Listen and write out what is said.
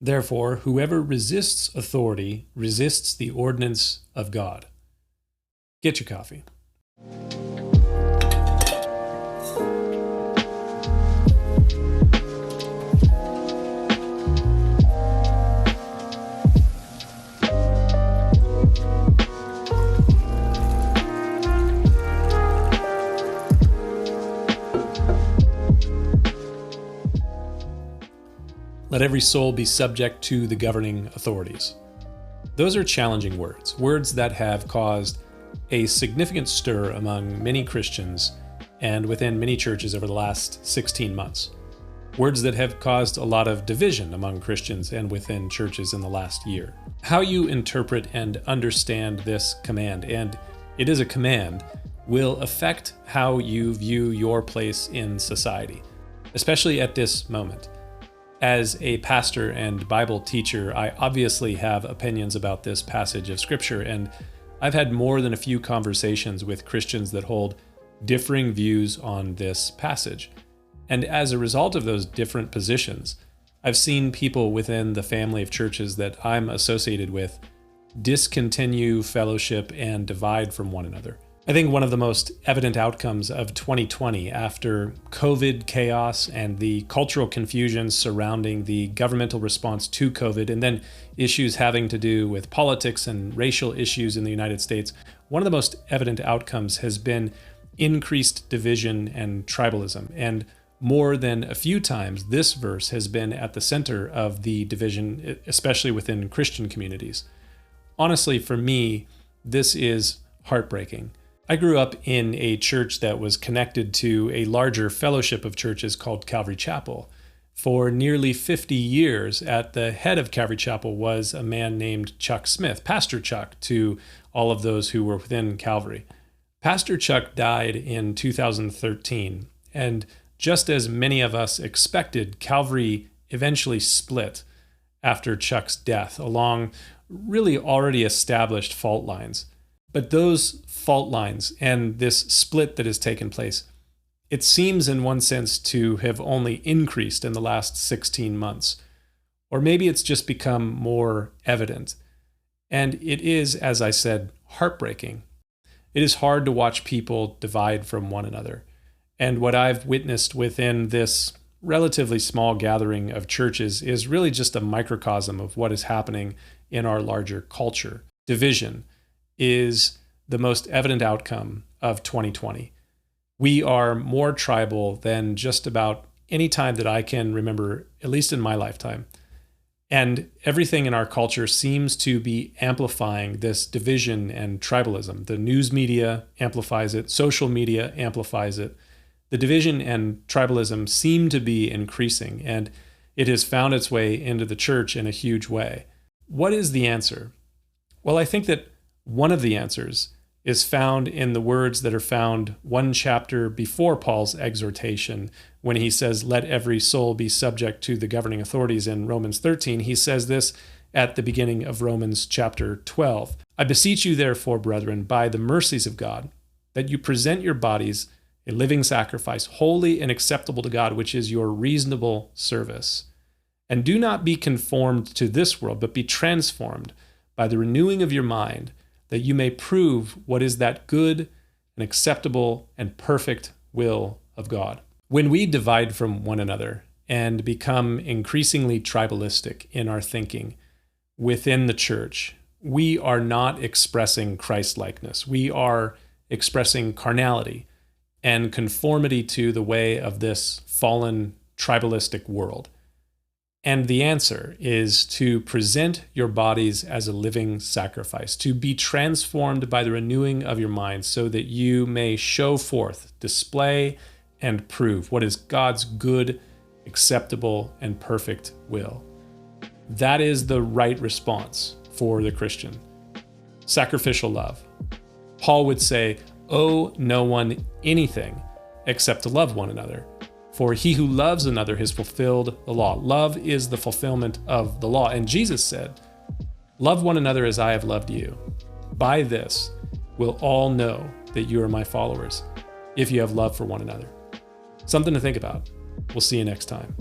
Therefore, whoever resists authority resists the ordinance of God. Get your coffee. Let every soul be subject to the governing authorities. Those are challenging words that have caused a significant stir among many Christians and within many churches over the last 16 months. Words that have caused a lot of division among Christians and within churches in the last year. How you interpret and understand this command, and it is a command, will affect how you view your place in society, especially at this moment. As a pastor and Bible teacher, I obviously have opinions about this passage of Scripture, and I've had more than a few conversations with Christians that hold differing views on this passage. And as a result of those different positions, I've seen people within the family of churches that I'm associated with discontinue fellowship and divide from one another. I think one of the most evident outcomes of 2020, after COVID chaos and the cultural confusion surrounding the governmental response to COVID, and then issues having to do with politics and racial issues in the United States, one of the most evident outcomes has been increased division and tribalism. And more than a few times, this verse has been at the center of the division, especially within Christian communities. Honestly, for me, this is heartbreaking. I grew up in a church that was connected to a larger fellowship of churches called Calvary Chapel. For nearly 50 years, at the head of Calvary Chapel was a man named Chuck Smith, Pastor Chuck to all of those who were within Calvary. Pastor Chuck died in 2013, and just as many of us expected, Calvary eventually split after Chuck's death along really already established fault lines. But those fault lines and this split that has taken place, it seems in one sense to have only increased in the last 16 months. Or maybe it's just become more evident. And it is, as I said, heartbreaking. It is hard to watch people divide from one another. And what I've witnessed within this relatively small gathering of churches is really just a microcosm of what is happening in our larger culture. Division is the most evident outcome of 2020. We are more tribal than just about any time that I can remember, at least in my lifetime. And everything in our culture seems to be amplifying this division and tribalism. The news media amplifies it, social media amplifies it. The division and tribalism seem to be increasing, and it has found its way into the church in a huge way. What is the answer? Well, I think that one of the answers is found in the words that are found one chapter before Paul's exhortation when he says, let every soul be subject to the governing authorities in Romans 13. He says this at the beginning of Romans chapter 12. I beseech you therefore, brethren, by the mercies of God, that you present your bodies a living sacrifice, holy and acceptable to God, which is your reasonable service. And do not be conformed to this world, but be transformed by the renewing of your mind, that you may prove what is that good and acceptable and perfect will of God. When we divide from one another and become increasingly tribalistic in our thinking within the church, we are not expressing Christ-likeness. We are expressing carnality and conformity to the way of this fallen tribalistic world. And the answer is to present your bodies as a living sacrifice, to be transformed by the renewing of your mind so that you may show forth, display, and prove what is God's good, acceptable, and perfect will. That is the right response for the Christian. Sacrificial love. Paul would say, owe no one anything except to love one another. For he who loves another has fulfilled the law. Love is the fulfillment of the law. And Jesus said, love one another as I have loved you. By this will all know that you are my followers, if you have love for one another. Something to think about. We'll see you next time.